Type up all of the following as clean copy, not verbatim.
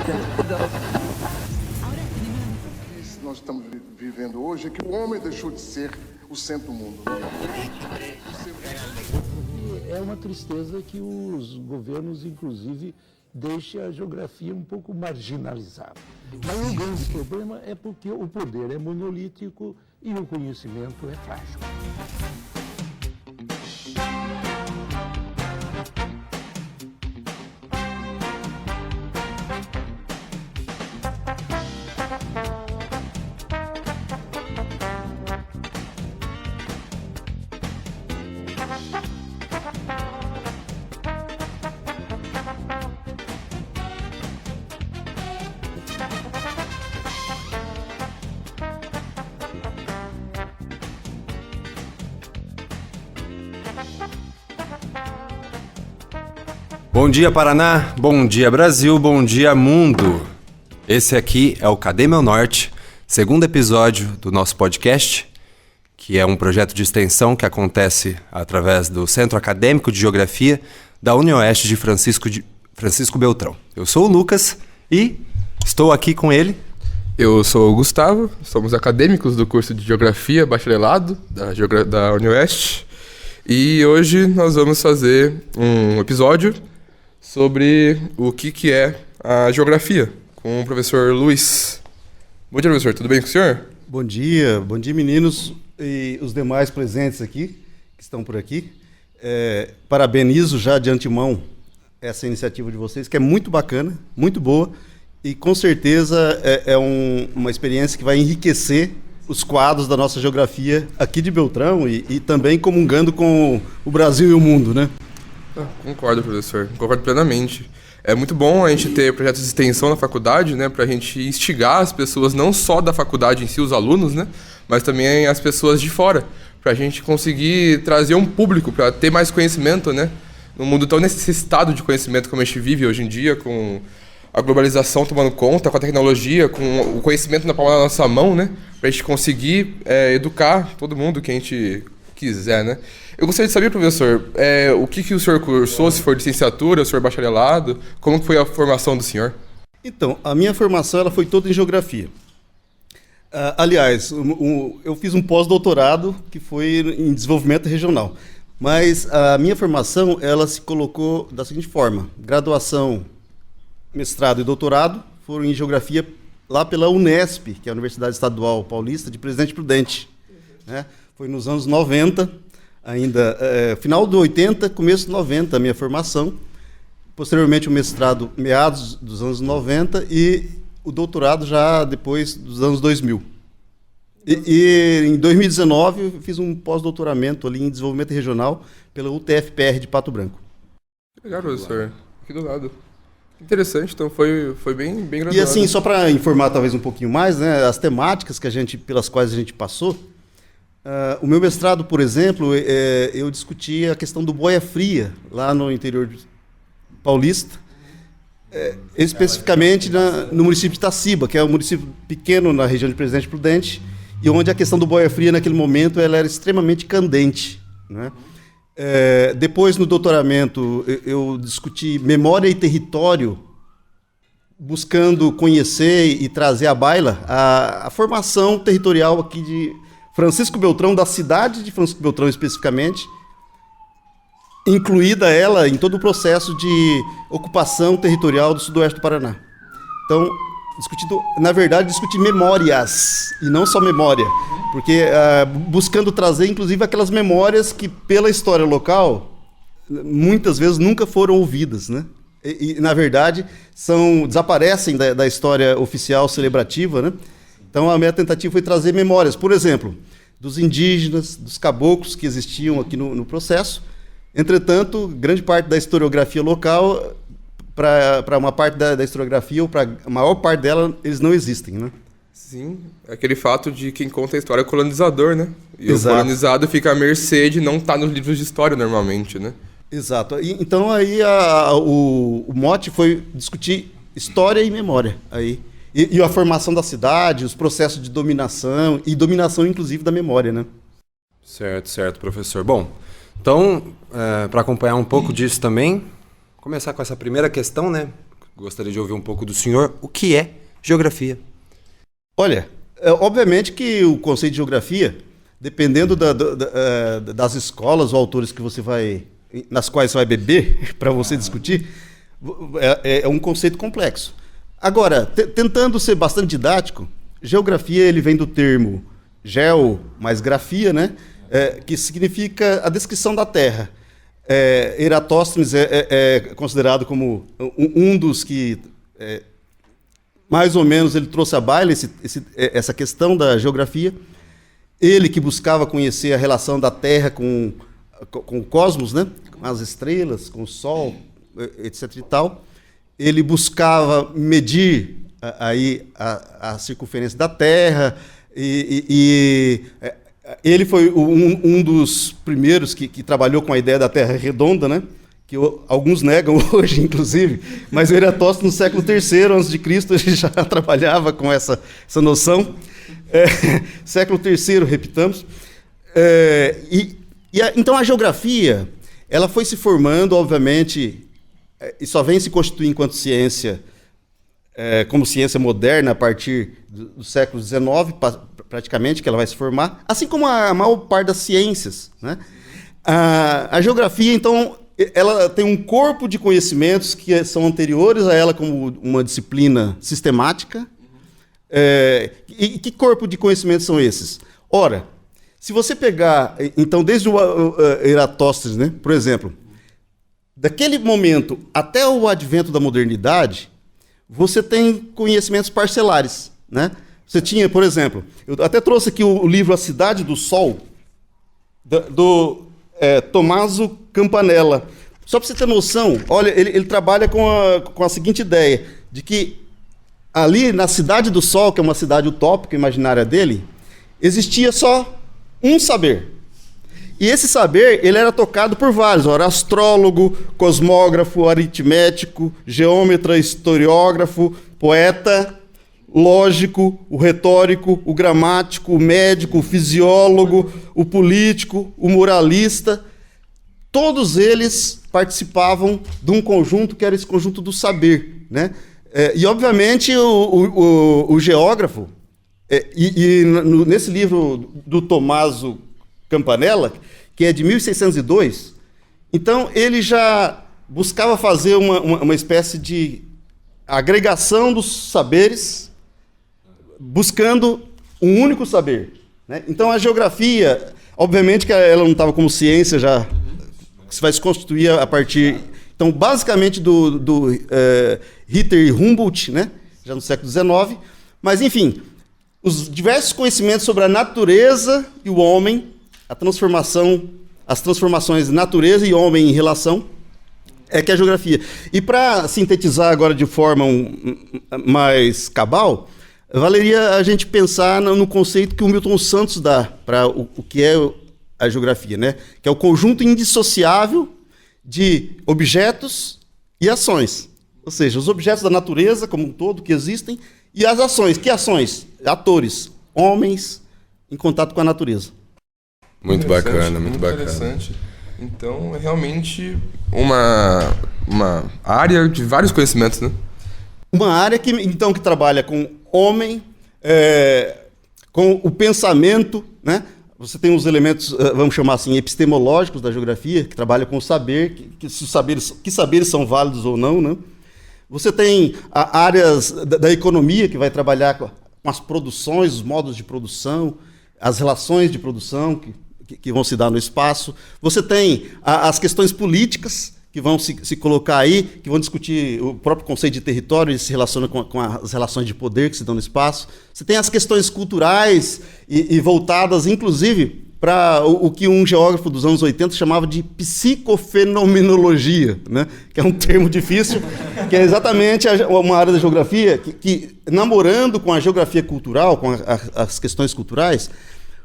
que nós estamos vivendo hoje é que o homem deixou de ser o centro do mundo. É uma tristeza que os governos, inclusive, deixem a geografia um pouco marginalizada. Mas o grande problema é porque o poder é monolítico e o conhecimento é frágil. Bom dia, Paraná, bom dia, Brasil, bom dia, mundo. Esse aqui é o Cadê Meu Norte, segundo episódio do nosso podcast, que é um projeto de extensão que acontece através do Centro Acadêmico de Geografia da UniOeste de Francisco Beltrão. Eu sou o Lucas e estou aqui com ele. Eu sou o Gustavo, somos acadêmicos do curso de Geografia Bacharelado da UniOeste e hoje nós vamos fazer um episódio sobre o que é a geografia, com o professor Luiz. Bom dia, professor, tudo bem com o senhor? Bom dia meninos e os demais presentes aqui, que estão por aqui. Parabenizo já de antemão essa iniciativa de vocês, que é muito bacana, muito boa, e com certeza uma experiência que vai enriquecer os quadros da nossa geografia aqui de Beltrão e também comungando com o Brasil e o mundo, né? Concordo, professor. Concordo plenamente. É muito bom a gente ter projetos de extensão na faculdade, né, para a gente instigar as pessoas, não só da faculdade em si, os alunos, né, mas também as pessoas de fora, para a gente conseguir trazer um público, para ter mais conhecimento, né, num mundo tão necessitado de conhecimento como a gente vive hoje em dia, com a globalização tomando conta, com a tecnologia, com o conhecimento na palma da nossa mão, né, para a gente conseguir educar todo mundo que a gente quiser, né. Eu gostaria de saber, professor, o que o senhor cursou, se for licenciatura, se for bacharelado, como foi a formação do senhor? Então, a minha formação ela foi toda em geografia. Aliás, eu fiz um pós-doutorado que foi em desenvolvimento regional, mas a minha formação ela se colocou da seguinte forma: graduação, mestrado e doutorado foram em geografia lá pela Unesp, que é a Universidade Estadual Paulista de Presidente Prudente, né? Foi nos anos 90, ainda final do 80, começo do 90, a minha formação. Posteriormente o mestrado, meados dos anos 90, e o doutorado já depois dos anos 2000. E em 2019 eu fiz um pós-doutoramento ali em desenvolvimento regional pela UTF-PR de Pato Branco. Legal, professor. Aqui do lado. Interessante, então foi bem graduado. E assim, só para informar talvez um pouquinho mais, né, as temáticas pelas quais a gente passou. O meu mestrado, por exemplo, eu discuti a questão do boia fria, lá no interior paulista, especificamente no município de Itaciba, que é um município pequeno na região de Presidente Prudente, e onde a questão do boia fria, naquele momento, ela era extremamente candente, né? Depois, no doutoramento, eu discuti memória e território, buscando conhecer e trazer à baila a formação territorial aqui de Francisco Beltrão, da cidade de Francisco Beltrão especificamente, incluída ela em todo o processo de ocupação territorial do sudoeste do Paraná. Então, na verdade, discutir memórias, e não só memória, porque buscando trazer, inclusive, aquelas memórias que, pela história local, muitas vezes nunca foram ouvidas, né? E na verdade, desaparecem da história oficial celebrativa, né? Então, a minha tentativa foi trazer memórias, por exemplo, dos indígenas, dos caboclos que existiam aqui no processo. Entretanto, grande parte da historiografia local, para uma parte da historiografia, ou para a maior parte dela, eles não existem, né? Sim, aquele fato de quem conta a história é o colonizador, né? E Exato. O colonizado fica à mercê de não estar nos livros de história normalmente, né? Exato. Então, aí o mote foi discutir história e memória aí. E a formação da cidade, os processos de dominação, e dominação, inclusive, da memória, né? Certo, professor. Bom, então, para acompanhar um pouco disso também, começar com essa primeira questão, né? Gostaria de ouvir um pouco do senhor. O que é geografia? Olha, obviamente que o conceito de geografia, dependendo das escolas ou autores que você nas quais você vai beber para você discutir, é um conceito complexo. Agora, tentando ser bastante didático, geografia ele vem do termo geo mais grafia, né? Que significa a descrição da Terra. Eratóstenes é considerado como um dos que, mais ou menos, ele trouxe à baila essa questão da geografia. Ele que buscava conhecer a relação da Terra com o cosmos, né? Com as estrelas, com o Sol, etc. e tal. Ele buscava medir a circunferência da Terra ele foi um dos primeiros que trabalhou com a ideia da Terra redonda, né? Que alguns negam hoje, inclusive, mas o Eratóstenes, no século III a.C., ele já trabalhava com essa noção. Século III, repitamos. Então, a geografia ela foi se formando, obviamente, e só vem se constituir enquanto ciência, como ciência moderna, a partir do século XIX, praticamente, que ela vai se formar, assim como a maior parte das ciências, né? A geografia, então, ela tem um corpo de conhecimentos que são anteriores a ela como uma disciplina sistemática. E que corpo de conhecimentos são esses? Ora, se você pegar, então, desde o Eratóstenes, né, por exemplo, daquele momento até o advento da modernidade, você tem conhecimentos parcelares, né? Você tinha, por exemplo, eu até trouxe aqui o livro A Cidade do Sol, do Tommaso Campanella. Só para você ter noção, olha, ele trabalha com a seguinte ideia, de que ali na Cidade do Sol, que é uma cidade utópica, imaginária dele, existia só um saber. E esse saber, ele era tocado por vários, ora, astrólogo, cosmógrafo, aritmético, geômetra, historiógrafo, poeta, lógico, o retórico, o gramático, o médico, o fisiólogo, o político, o moralista. Todos eles participavam de um conjunto que era esse conjunto do saber, né? E, obviamente, o geógrafo, nesse livro do Tommaso Campanella, que é de 1602, então ele já buscava fazer uma espécie de agregação dos saberes, buscando um único saber, né? Então a geografia, obviamente que ela não estava como ciência já, que se vai se constituir a partir, então basicamente do Ritter e Humboldt, né? Já no século XIX, mas enfim, os diversos conhecimentos sobre a natureza e o homem, as transformações de natureza e homem em relação, que é a geografia. E para sintetizar agora de forma mais cabal, valeria a gente pensar no conceito que o Milton Santos dá para o que é a geografia, né? Que é o conjunto indissociável de objetos e ações. Ou seja, os objetos da natureza como um todo que existem e as ações. Que ações? Atores, homens em contato com a natureza. Muito bacana, muito bacana. Interessante. Então, é realmente uma área de vários conhecimentos, né? Uma área que trabalha com homem, com o pensamento, né? Você tem os elementos, vamos chamar assim, epistemológicos da geografia, que trabalham com o saber, que saberes são válidos ou não, né? Você tem áreas da economia, que vai trabalhar com as produções, os modos de produção, as relações de produção que vão se dar no espaço. Você tem as questões políticas que vão se colocar aí, que vão discutir o próprio conceito de território, e se relaciona com as relações de poder que se dão no espaço. Você tem as questões culturais e voltadas, inclusive, para o que um geógrafo dos anos 80 chamava de psicofenomenologia, né? Que é um termo difícil, que é exatamente uma área da geografia que namorando com a geografia cultural, com as questões culturais,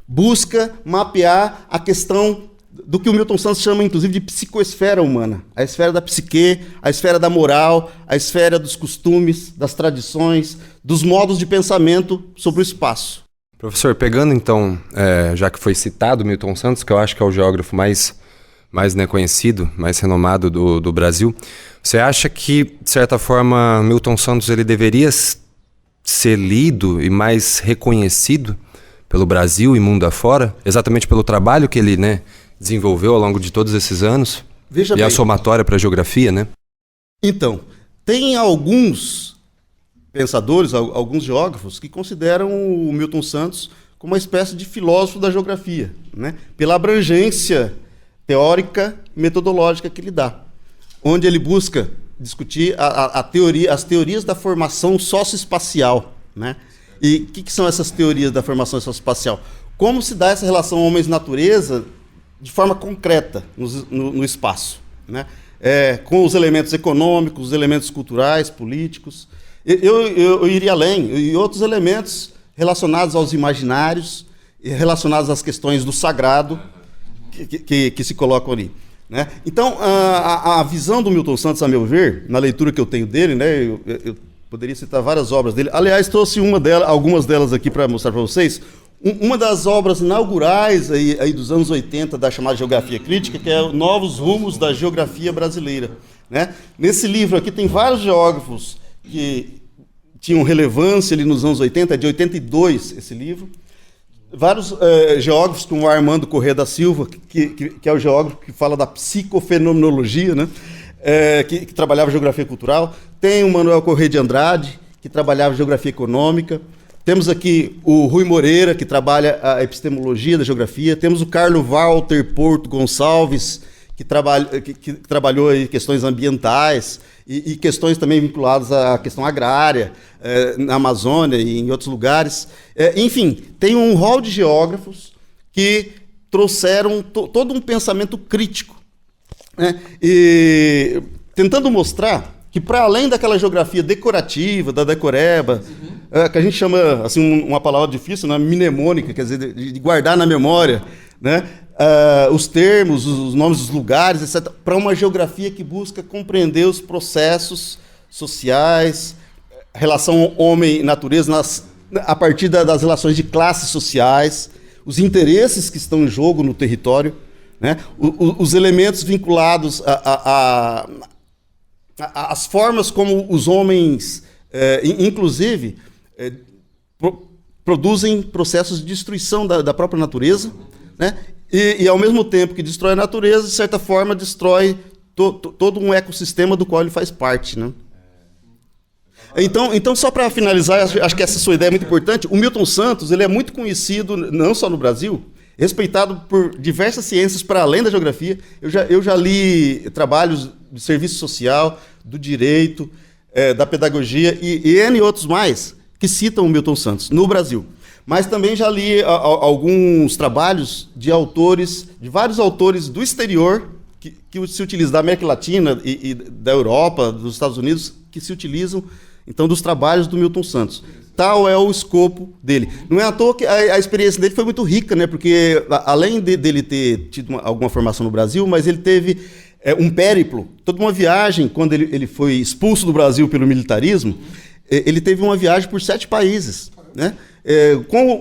busca mapear a questão do que o Milton Santos chama, inclusive, de psicoesfera humana. A esfera da psique, a esfera da moral, a esfera dos costumes, das tradições, dos modos de pensamento sobre o espaço. Professor, pegando então, já que foi citado Milton Santos, que eu acho que é o geógrafo mais mais, né, conhecido, mais renomado do Brasil. Você acha que, de certa forma, Milton Santos ele deveria ser lido e mais reconhecido pelo Brasil e mundo afora, exatamente pelo trabalho que ele, né, desenvolveu ao longo de todos esses anos? Veja e bem, a somatória para a geografia, né? Então, tem alguns pensadores, alguns geógrafos, que consideram o Milton Santos como uma espécie de filósofo da geografia, né? Pela abrangência teórica e metodológica que ele dá, onde ele busca discutir as teorias da formação socioespacial, né? E o que são essas teorias da formação socioespacial? Como se dá essa relação homens-natureza de forma concreta no espaço, né? Com os elementos econômicos, os elementos culturais, políticos. Eu iria além, e outros elementos relacionados aos imaginários, relacionados às questões do sagrado que se colocam ali, né? Então, a visão do Milton Santos, a meu ver, na leitura que eu tenho dele, né, eu poderia citar várias obras dele. Aliás, trouxe algumas delas aqui para mostrar para vocês. Uma das obras inaugurais aí dos anos 80 da chamada Geografia Crítica, que é Novos Rumos da Geografia Brasileira, né? Nesse livro aqui tem vários geógrafos que tinham relevância ali nos anos 80, é de 82 esse livro. Vários geógrafos, como o Armando Corrêa da Silva, que é o geógrafo que fala da psicofenomenologia, né? Que trabalhava geografia cultural. Tem o Manuel Corrêa de Andrade, que trabalhava geografia econômica. Temos aqui o Rui Moreira, que trabalha a epistemologia da geografia. Temos o Carlos Walter Porto Gonçalves, que trabalhou em questões ambientais e questões também vinculadas à questão agrária, na Amazônia e em outros lugares. Enfim, tem um rol de geógrafos que trouxeram todo um pensamento crítico, né? E tentando mostrar que, para além daquela geografia decorativa, da decoreba, que a gente chama, assim, uma palavra difícil, né, mnemônica, quer dizer, de guardar na memória, né, os termos, os nomes dos lugares, etc., para uma geografia que busca compreender os processos sociais, relação homem-natureza, a partir das relações de classes sociais, os interesses que estão em jogo no território, né, os elementos vinculados as formas como os homens, inclusive, produzem processos de destruição da própria natureza, né? E, ao mesmo tempo que destrói a natureza, de certa forma, destrói todo um ecossistema do qual ele faz parte, né? Então, só para finalizar, acho que essa sua ideia é muito importante. O Milton Santos, ele é muito conhecido, não só no Brasil, respeitado por diversas ciências para além da geografia. Eu já li trabalhos do serviço social, do direito, da pedagogia e N outros mais que citam o Milton Santos no Brasil. Mas também já li alguns trabalhos de vários autores do exterior que se utilizam, da América Latina e da Europa, dos Estados Unidos, que se utilizam, então, dos trabalhos do Milton Santos. Tal é o escopo dele. Não é à toa que a experiência dele foi muito rica, né? Porque, além dele ter tido alguma formação no Brasil, mas ele teve um périplo, toda uma viagem, quando ele foi expulso do Brasil pelo militarismo, ele teve uma viagem por 7 países, né?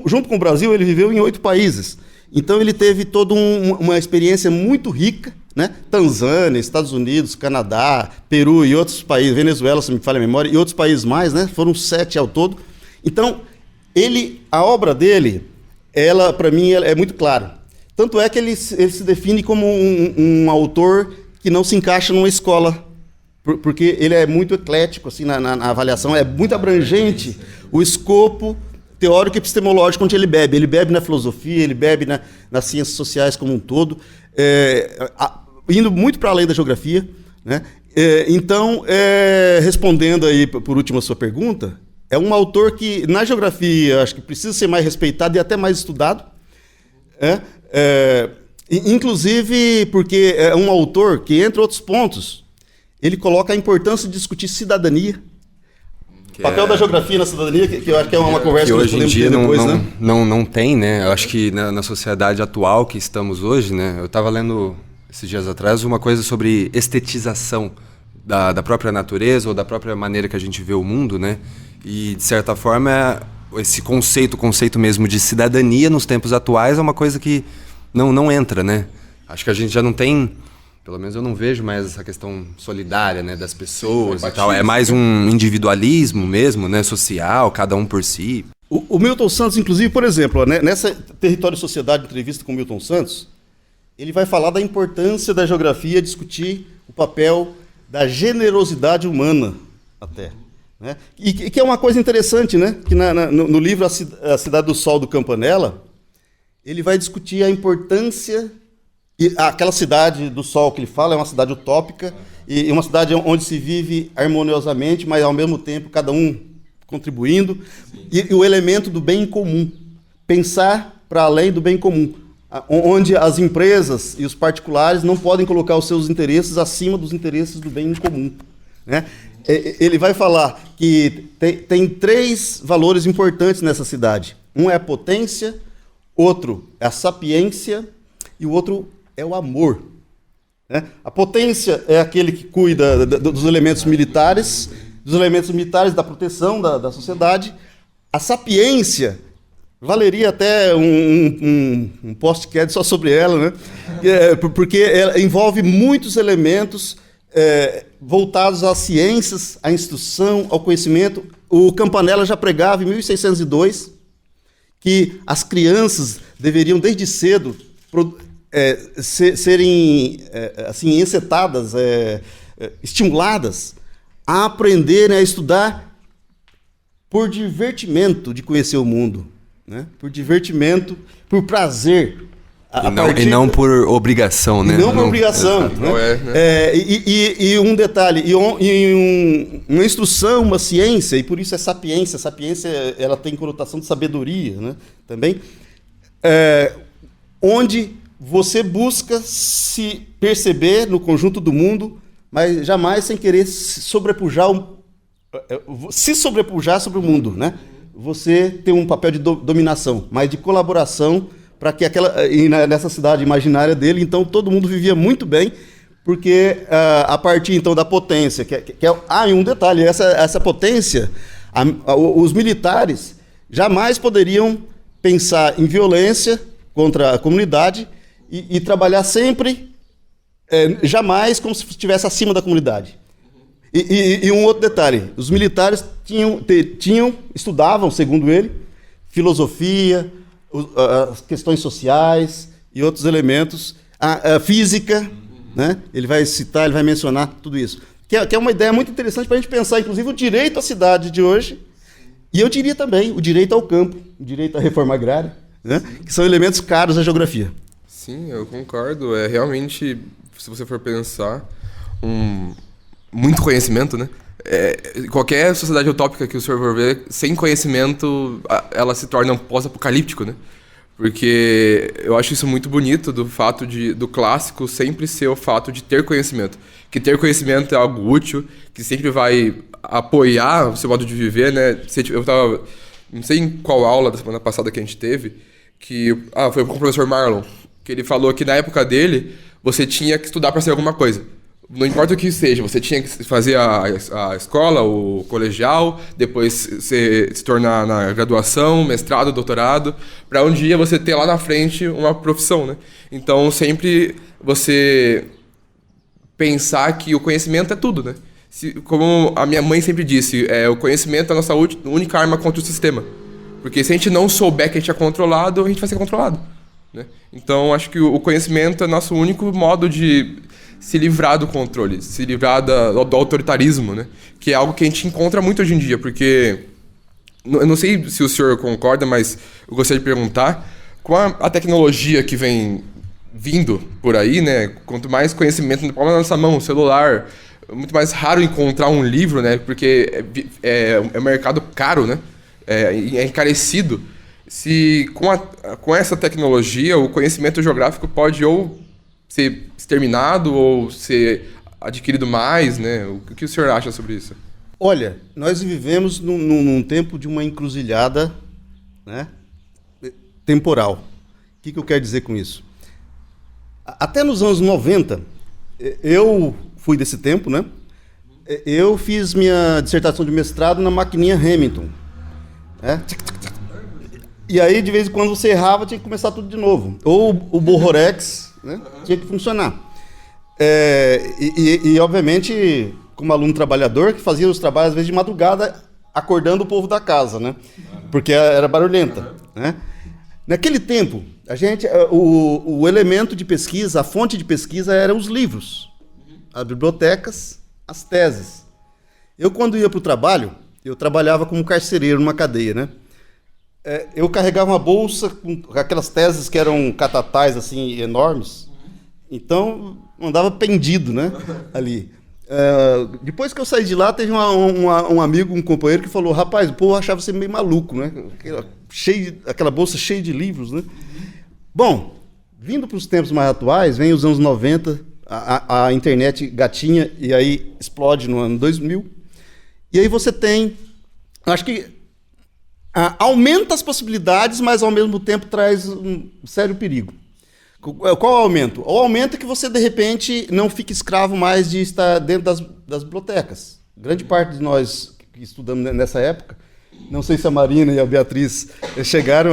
Junto com o Brasil, ele viveu em 8 países. Então, ele teve toda uma experiência muito rica, né? Tanzânia, Estados Unidos, Canadá, Peru e outros países, Venezuela, se me falha a memória, e outros países mais, né? Foram 7 ao todo. Então, a obra dele, ela, para mim, é muito clara. Tanto é que ele se define como um autor que não se encaixa numa escola, porque ele é muito eclético assim, na avaliação, é muito abrangente o escopo teórico e epistemológico onde ele bebe. Ele bebe na filosofia, ele bebe nas ciências sociais como um todo, indo muito para além da geografia, né? Então, respondendo aí, por último, a sua pergunta, é um autor que, na geografia, acho que precisa ser mais respeitado e até mais estudado, inclusive porque é um autor que, entre outros pontos, ele coloca a importância de discutir cidadania, o papel da geografia na cidadania, que eu acho que é uma conversa que hoje em dia depois, né? não tem, né? Eu acho que na sociedade atual que estamos hoje, né? Eu estava lendo esses dias atrás uma coisa sobre estetização da própria natureza ou da própria maneira que a gente vê o mundo, né? E, de certa forma, esse conceito mesmo de cidadania nos tempos atuais é uma coisa que não entra, né? Acho que a gente já não tem, pelo menos eu não vejo mais essa questão solidária, né, das pessoas e tal. É mais um individualismo mesmo, né, social, cada um por si. O Milton Santos, inclusive, por exemplo, né, nessa Território e Sociedade, entrevista com o Milton Santos, ele vai falar da importância da geografia, discutir o papel da generosidade humana até. Né? E que é uma coisa interessante, né? Que no livro A Cidade do Sol, do Campanella, ele vai discutir a importância... E aquela cidade do Sol que ele fala é uma cidade utópica, e uma cidade onde se vive harmoniosamente, mas ao mesmo tempo cada um contribuindo, e o elemento do bem comum, pensar para além do bem comum, onde as empresas e os particulares não podem colocar os seus interesses acima dos interesses do bem comum. Né? Ele vai falar que tem 3 valores importantes nessa cidade. Um é a potência, outro é a sapiência e o outro é o amor. Né? A potência é aquele que cuida dos elementos militares da proteção da sociedade. A sapiência, valeria até um podcast só sobre ela, né? Porque ela envolve muitos elementos voltados às ciências, à instrução, ao conhecimento. O Campanella já pregava em 1602 que as crianças deveriam, desde cedo, serem assim, encetadas, estimuladas a aprenderem, a estudar por divertimento de conhecer o mundo, né? Por divertimento, por prazer. E não por obrigação, né? Não por obrigação. Né? E um detalhe, uma instrução, uma ciência, e por isso é sapiência. Sapiência, ela tem conotação de sabedoria, né? Também. Onde você busca se perceber no conjunto do mundo, mas jamais sem querer se sobrepujar sobre o mundo, né? Você tem um papel de dominação, mas de colaboração, para que nessa cidade imaginária dele, então todo mundo vivia muito bem, porque a partir então da potência, e um detalhe, essa potência, os militares jamais poderiam pensar em violência contra a comunidade e trabalhar sempre, jamais como se estivesse acima da comunidade. E um outro detalhe, os militares estudavam, segundo ele, filosofia, as questões sociais e outros elementos, a física, né? Ele vai citar, ele vai mencionar tudo isso. Que é uma ideia muito interessante para a gente pensar, inclusive, o direito à cidade de hoje, e eu diria também o direito ao campo, o direito à reforma agrária, né? Que são elementos caros da geografia. Sim, eu concordo. Realmente, se você for pensar, muito conhecimento, né? Qualquer sociedade utópica que o senhor for ver, sem conhecimento, ela se torna um pós-apocalíptico, né? Porque eu acho isso muito bonito, do fato do clássico sempre ser o fato de ter conhecimento. Que ter conhecimento é algo útil, que sempre vai apoiar o seu modo de viver, né? Eu tava, não sei em qual aula da semana passada que a gente teve, foi com o professor Marlon, que ele falou que na época dele, você tinha que estudar para ser alguma coisa. Não importa o que seja, você tinha que fazer a escola, o colegial, depois se tornar na graduação, mestrado, doutorado, para um dia você ter lá na frente uma profissão, né? Então, sempre você pensar que o conhecimento é tudo, né? Como a minha mãe sempre disse, o conhecimento é a nossa única arma contra o sistema. Porque se a gente não souber que a gente é controlado, a gente vai ser controlado, né? Então, acho que o conhecimento é nosso único modo de se livrar do controle, se livrar do autoritarismo, né? Que é algo que a gente encontra muito hoje em dia, porque eu não sei se o senhor concorda, mas eu gostaria de perguntar, com a tecnologia que vem vindo por aí, né? Quanto mais conhecimento na palma da nossa mão, celular, é muito mais raro encontrar um livro, né? Porque é um mercado caro, né? É encarecido. Se com essa tecnologia o conhecimento geográfico pode ou ser exterminado ou ser adquirido mais, né? O que o senhor acha sobre isso? Olha, nós vivemos num tempo de uma encruzilhada, né, temporal. O que eu quero dizer com isso? Até nos anos 90, eu fui desse tempo, né? Eu fiz minha dissertação de mestrado na maquininha Hamilton. Né? E aí, de vez em quando, você errava, tinha que começar tudo de novo. Ou o Borrorex, né? Tinha que funcionar. Obviamente, como aluno trabalhador, que fazia os trabalhos, às vezes, de madrugada, acordando o povo da casa, né? Porque era barulhenta, né? Naquele tempo, o elemento de pesquisa, a fonte de pesquisa eram os livros, as bibliotecas, as teses. Eu, quando ia para o trabalho, eu trabalhava como carcereiro numa cadeia, né? Eu carregava uma bolsa com aquelas teses que eram catatais, assim, enormes. Então, andava pendido, né? Ali. Depois que eu saí de lá, teve um amigo, um companheiro que falou: rapaz, o povo achava você meio maluco, né? Aquela bolsa cheia de livros, né? Bom, vindo para os tempos mais atuais, vem os anos 90, a internet gatinha, e aí explode no ano 2000. E aí você tem, acho que aumenta as possibilidades, mas ao mesmo tempo traz um sério perigo. Qual o aumento? O aumento é que você, de repente, não fique escravo mais de estar dentro das bibliotecas. Grande parte de nós que estudamos nessa época, não sei se a Marina e a Beatriz chegaram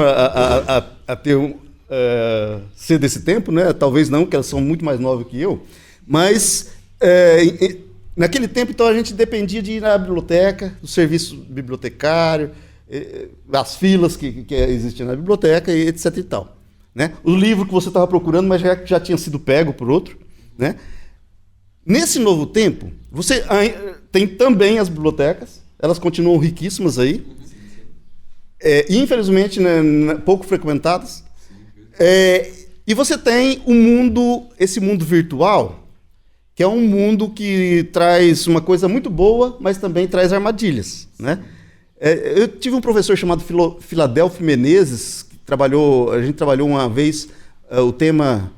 a ter ser desse tempo, né? Talvez não, porque elas são muito mais novas que eu, mas naquele tempo, então, a gente dependia de ir na biblioteca, do serviço bibliotecário, as filas que existiam na biblioteca, e etc. e tal. Né? O livro que você estava procurando, mas já tinha sido pego por outro. Né? Nesse novo tempo, você tem também as bibliotecas, elas continuam riquíssimas aí, e infelizmente, né, pouco frequentadas. E você tem esse mundo virtual, que é um mundo que traz uma coisa muito boa, mas também traz armadilhas. Né? Eu tive um professor chamado Filadélfio Menezes, a gente trabalhou uma vez o tema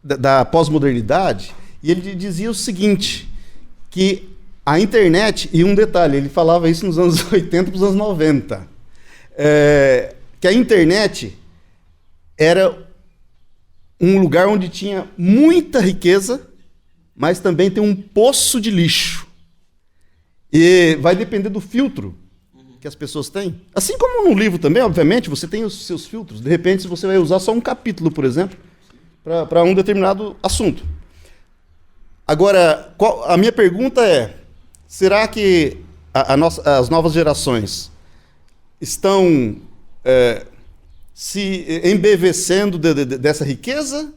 da pós-modernidade, e ele dizia o seguinte, que a internet, e um detalhe, ele falava isso nos anos 80 para os anos 90, que a internet era um lugar onde tinha muita riqueza, mas também tem um poço de lixo. E vai depender do filtro que as pessoas têm. Assim como no livro também, obviamente, você tem os seus filtros. De repente, você vai usar só um capítulo, por exemplo, para um determinado assunto. Agora, a minha pergunta é, será que as novas gerações estão se embevecendo dessa riqueza,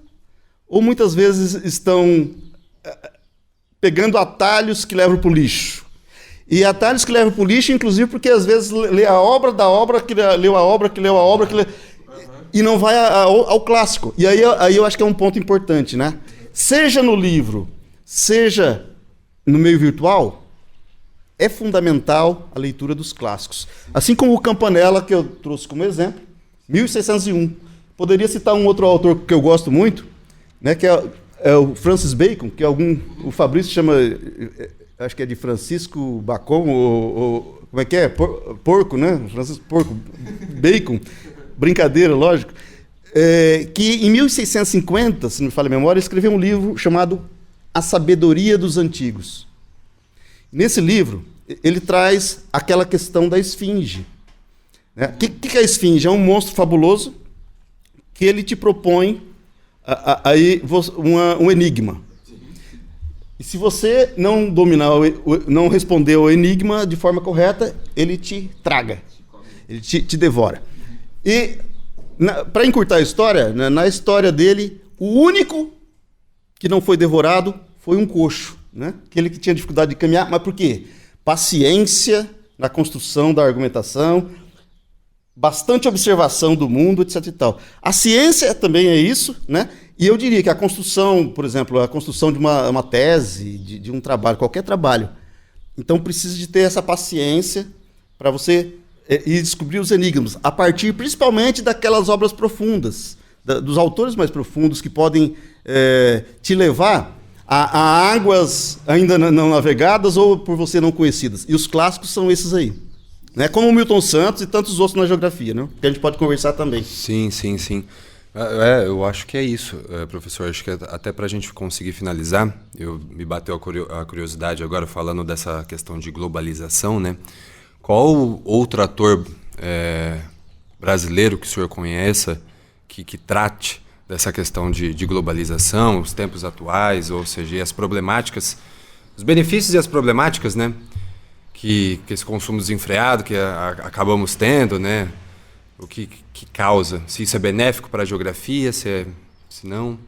ou muitas vezes estão pegando atalhos que levam para o lixo? E atalhos que levam para o lixo, inclusive, porque às vezes lê a obra da obra, que leu a obra, que leu a obra, e não vai ao clássico. E aí eu acho que é um ponto importante, né? Seja no livro, seja no meio virtual, é fundamental a leitura dos clássicos. Assim como o Campanella, que eu trouxe como exemplo, 1601. Poderia citar um outro autor que eu gosto muito, né, que é o Francis Bacon, que o Fabrício chama, acho que é de Francisco Bacon, ou como é que é? Porco, né? Francisco Porco, Bacon, brincadeira, lógico. Que em 1650, se não me falha a memória, escreveu um livro chamado A Sabedoria dos Antigos. Nesse livro, ele traz aquela questão da esfinge. O que é a esfinge? É um monstro fabuloso que ele te propõe aí um enigma. E se você não dominar, não responder ao enigma de forma correta, ele te traga, ele te devora. E, para encurtar a história, na história dele, o único que não foi devorado foi um coxo, né? Aquele que tinha dificuldade de caminhar. Mas por quê? Paciência na construção da argumentação, bastante observação do mundo, etc. e tal. A ciência também é isso, né? E eu diria que a construção, por exemplo, a construção de uma tese, de um trabalho, qualquer trabalho, então precisa de ter essa paciência para você ir descobrir os enigmas, a partir principalmente daquelas obras profundas, dos autores mais profundos que podem te levar a águas ainda não navegadas ou por você não conhecidas. E os clássicos são esses aí. Né? Como o Milton Santos e tantos outros na geografia, né? Que a gente pode conversar também. Sim. Eu acho que é isso, professor. Acho que até para a gente conseguir finalizar, me bateu a curiosidade agora falando dessa questão de globalização, né? Qual outro ator brasileiro que o senhor conheça que trate dessa questão de globalização, os tempos atuais, ou seja, as problemáticas, os benefícios e as problemáticas, né, que esse consumo desenfreado que acabamos tendo, né, o que causa, se isso é benéfico para a geografia, se não...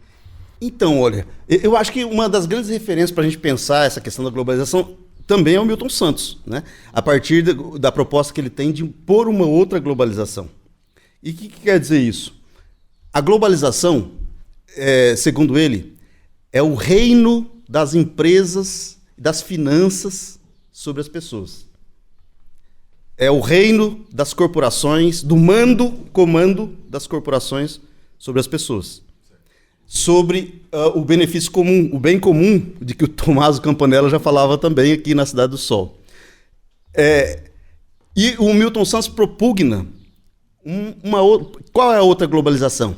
Então, olha, eu acho que uma das grandes referências para a gente pensar essa questão da globalização também é o Milton Santos, né? A partir da proposta que ele tem de impor uma outra globalização. E o que quer dizer isso? A globalização, segundo ele, é o reino das empresas e das finanças sobre as pessoas. É o reino das corporações, do comando das corporações sobre as pessoas. Sobre o benefício comum, o bem comum, de que o Tommaso Campanella já falava também aqui na Cidade do Sol. E o Milton Santos propugna qual é a outra globalização?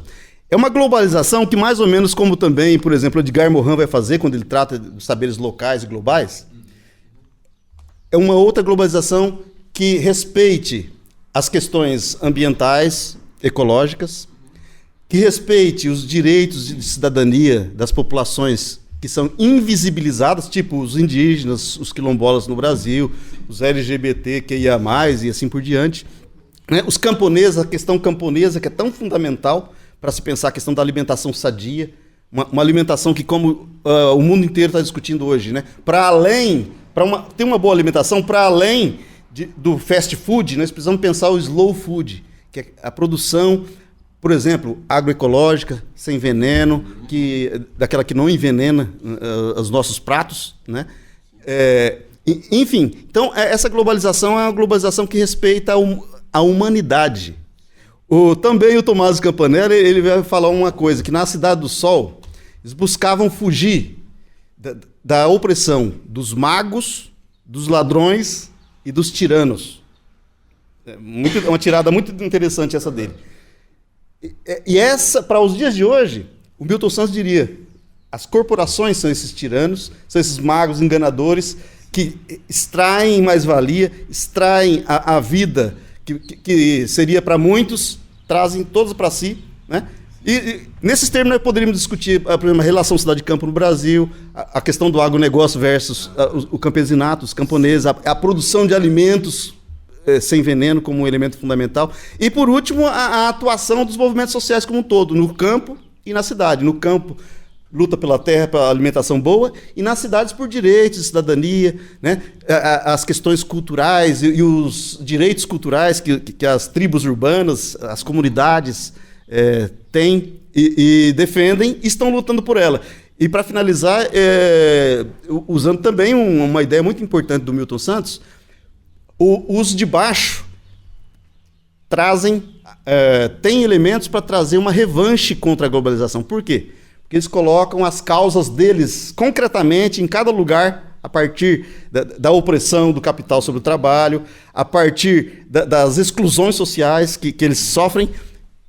É uma globalização que mais ou menos como também, por exemplo, Edgar Morin vai fazer quando ele trata dos saberes locais e globais, é uma outra globalização que respeite as questões ambientais, ecológicas, que respeite os direitos de cidadania das populações que são invisibilizadas, tipo os indígenas, os quilombolas no Brasil, os LGBTQIA+, e assim por diante. Né? Os camponeses, a questão camponesa, que é tão fundamental para se pensar a questão da alimentação sadia, uma alimentação que, como o mundo inteiro está discutindo hoje, né? Ter uma boa alimentação, para além do fast food, nós precisamos pensar o slow food, que é a produção, por exemplo, agroecológica, sem veneno, daquela que não envenena os nossos pratos, né? Enfim, então essa globalização é uma globalização que respeita a humanidade. Também o Tommaso Campanella, ele vai falar uma coisa, que na Cidade do Sol, eles buscavam fugir da opressão dos magos, dos ladrões e dos tiranos. É uma tirada muito interessante essa dele. E essa, para os dias de hoje, o Milton Santos diria, as corporações são esses tiranos, são esses magos enganadores que extraem mais-valia, extraem a vida que seria para muitos, trazem todos para si, né? E nesses termos nós poderíamos discutir por exemplo, a relação cidade-campo no Brasil, a questão do agronegócio versus o campesinato, os camponeses, a produção de alimentos sem veneno como um elemento fundamental. E, por último, a atuação dos movimentos sociais como um todo, no campo e na cidade. No campo, luta pela terra, pela alimentação boa, e nas cidades por direitos de cidadania, né? As questões culturais e os direitos culturais que as tribos urbanas, as comunidades têm e defendem e estão lutando por ela. E, para finalizar, usando também uma ideia muito importante do Milton Santos, os de baixo têm elementos para trazer uma revanche contra a globalização. Por quê? Porque eles colocam as causas deles concretamente em cada lugar, a partir da opressão do capital sobre o trabalho, a partir das exclusões sociais que eles sofrem.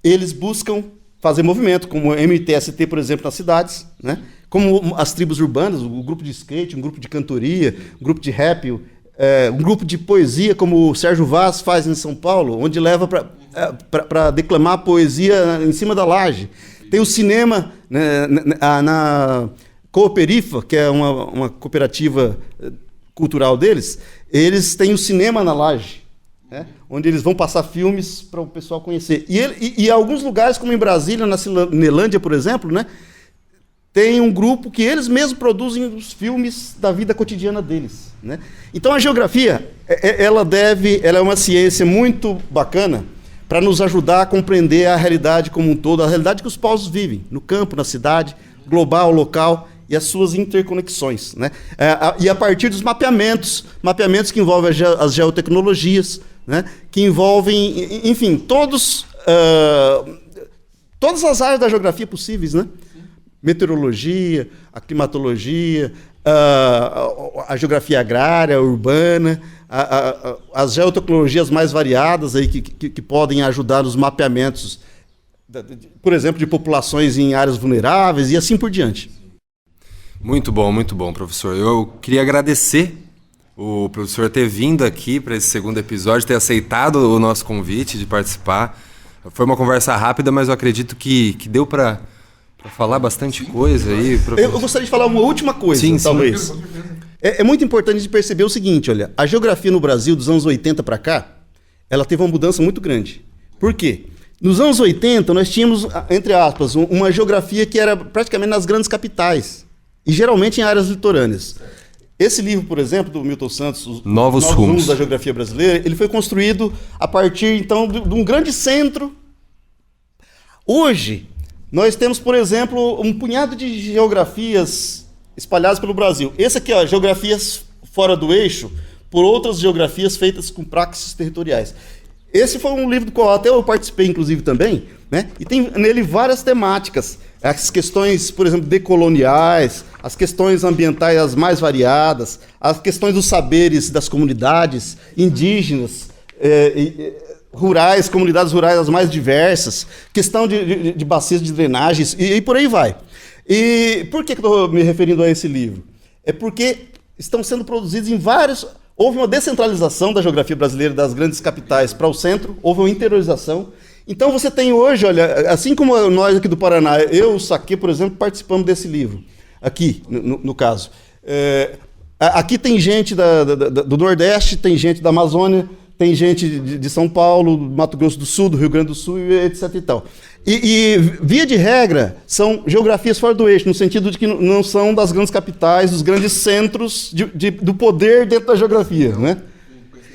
Eles buscam fazer movimento, como o MTST, por exemplo, nas cidades, né? Como as tribos urbanas, o grupo de skate, um grupo de cantoria, um grupo de rap, um grupo de poesia, como o Sérgio Vaz faz em São Paulo, onde leva para declamar poesia em cima da laje. Tem o cinema, né, na Cooperifa, que é uma cooperativa cultural deles, eles têm o cinema na laje, né, onde eles vão passar filmes para o pessoal conhecer. E alguns lugares, como em Brasília, na Cinelândia, por exemplo, né, tem um grupo que eles mesmos produzem os filmes da vida cotidiana deles, né? Então a geografia, ela é uma ciência muito bacana para nos ajudar a compreender a realidade como um todo, a realidade que os povos vivem, no campo, na cidade, global, local, e as suas interconexões, né? E a partir dos mapeamentos que envolvem as geotecnologias, né? Que envolvem, enfim, todas as áreas da geografia possíveis, né? Meteorologia, a climatologia, a geografia agrária, urbana, as geotecnologias mais variadas aí que podem ajudar nos mapeamentos, por exemplo, de populações em áreas vulneráveis e assim por diante. Muito bom, professor. Eu queria agradecer o professor ter vindo aqui para esse segundo episódio, ter aceitado o nosso convite de participar. Foi uma conversa rápida, mas eu acredito que deu para Pra falar bastante coisa aí. Eu gostaria de falar uma última coisa, Sim, talvez. É muito importante de perceber o seguinte, olha, a geografia no Brasil dos anos 80 para cá, ela teve uma mudança muito grande. Por quê? Nos anos 80, nós tínhamos, entre aspas, uma geografia que era praticamente nas grandes capitais, e geralmente em áreas litorâneas. Esse livro, por exemplo, do Milton Santos, Os Novos Rumos da Geografia Brasileira, ele foi construído a partir, então, de um grande centro. Hoje, nós temos, por exemplo, um punhado de geografias espalhadas pelo Brasil. Esse aqui, ó, geografias fora do eixo, por outras geografias feitas com praxis territoriais. Esse foi um livro do qual até eu participei, inclusive, também, né? E tem nele várias temáticas. As questões, por exemplo, decoloniais, as questões ambientais as mais variadas, as questões dos saberes das comunidades indígenas, rurais, comunidades rurais as mais diversas, questão de bacias de drenagens e por aí vai. E por que eu estou me referindo a esse livro? É porque estão sendo produzidos em vários... Houve uma descentralização da geografia brasileira das grandes capitais para o centro, houve uma interiorização. Então você tem hoje, olha, assim como nós aqui do Paraná, eu, o Saquê, por exemplo, participamos desse livro, aqui, no caso. Aqui tem gente do Nordeste, tem gente da Amazônia, tem gente de São Paulo, Mato Grosso do Sul, do Rio Grande do Sul, etc. e tal. E via de regra, são geografias fora do eixo, no sentido de que não são das grandes capitais, dos grandes centros do poder dentro da geografia, né?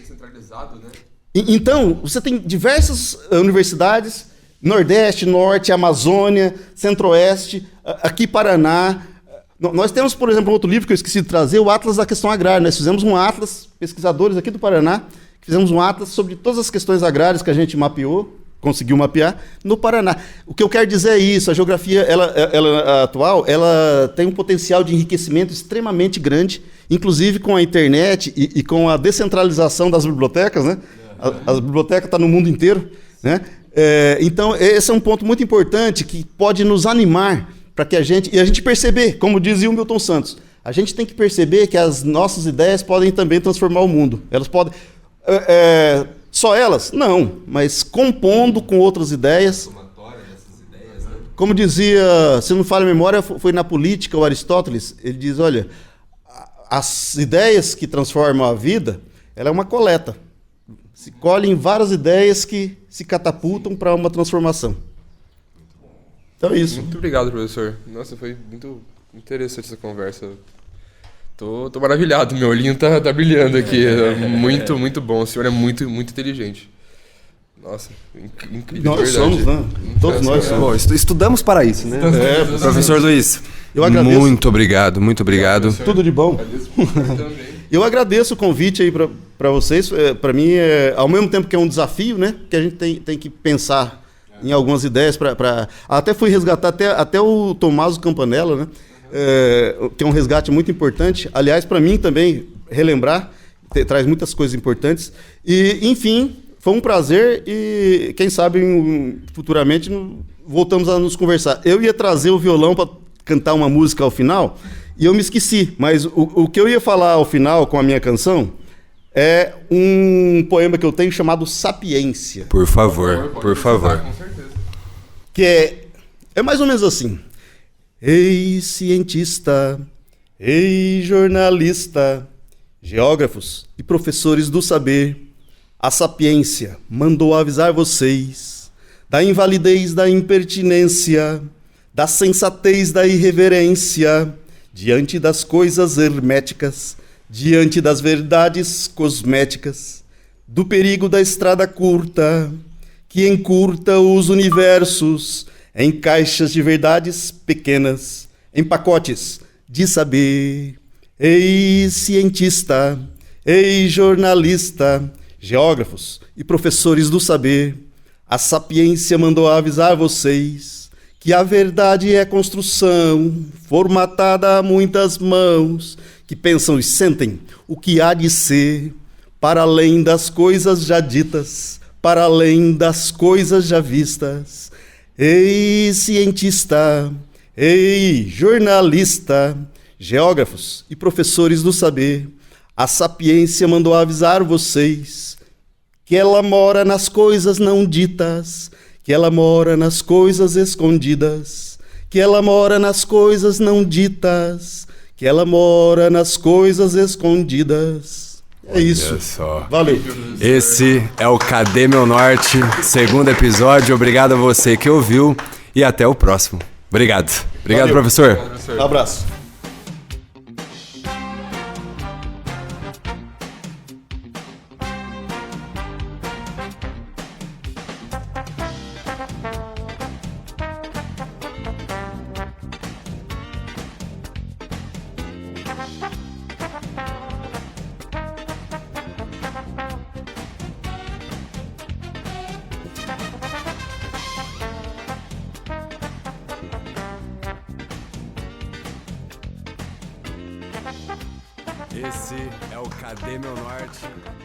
Centralizado, né? Então, você tem diversas universidades, Nordeste, Norte, Amazônia, Centro-Oeste, aqui Paraná. Nós temos, por exemplo, um outro livro que eu esqueci de trazer, o Atlas da Questão Agrária. Nós fizemos um atlas, pesquisadores aqui do Paraná, fizemos um atlas sobre todas as questões agrárias que a gente mapeou, conseguiu mapear, no Paraná. O que eu quero dizer é isso, a geografia ela atual, ela tem um potencial de enriquecimento extremamente grande, inclusive com a internet e com a descentralização das bibliotecas, né? A biblioteca está no mundo inteiro, né? Então, esse é um ponto muito importante que pode nos animar para que a gente perceber, como dizia o Milton Santos, a gente tem que perceber que as nossas ideias podem também transformar o mundo. Elas podem... só elas? Não, mas compondo com outras ideias. Como dizia, se não me falha a memória, foi na política o Aristóteles, ele diz, olha, as ideias que transformam a vida, ela é uma coleta. Se colhem várias ideias que se catapultam para uma transformação. Então é isso. Muito obrigado, professor. Nossa, foi muito interessante essa conversa. Tô maravilhado, meu olhinho tá brilhando aqui. Muito, muito bom. O senhor é muito, muito inteligente. Nossa, incrível. Nós somos, né? Todos nós somos. Bom, estudamos para isso, né? Professor Luiz, eu agradeço. Muito obrigado, muito obrigado. Tudo de bom. Eu agradeço o convite aí para vocês. Para mim, ao mesmo tempo que é um desafio, né? Que a gente tem que pensar em algumas ideias. Até fui resgatar até o Tommaso Campanella, né? Que é um resgate muito importante. Aliás, para mim também, relembrar, traz muitas coisas importantes. E, enfim, foi um prazer e, quem sabe, futuramente voltamos a nos conversar. Eu ia trazer o violão para cantar uma música ao final e eu me esqueci. Mas o que eu ia falar ao final com a minha canção é um poema que eu tenho chamado Sapiência. Por favor, por favor. Com certeza. Que é mais ou menos assim. Ei, cientista, ei, jornalista, geógrafos e professores do saber, a sapiência mandou avisar vocês da invalidez da impertinência, da sensatez da irreverência, diante das coisas herméticas, diante das verdades cosméticas, do perigo da estrada curta, que encurta os universos em caixas de verdades pequenas, em pacotes de saber. Ei, cientista, ei, jornalista, geógrafos e professores do saber, a sapiência mandou avisar vocês que a verdade é construção, formatada a muitas mãos, que pensam e sentem o que há de ser, para além das coisas já ditas, para além das coisas já vistas. Ei, cientista, ei, jornalista, geógrafos e professores do saber, a sapiência mandou avisar vocês que ela mora nas coisas não ditas, que ela mora nas coisas escondidas, que ela mora nas coisas não ditas, que ela mora nas coisas escondidas. É isso. Olha só. Valeu. Esse é o Cadê Meu Norte, segundo episódio. Obrigado a você que ouviu e até o próximo. Obrigado. Obrigado, Valeu. professor. Um abraço. Esse é o Cadê Meu Norte.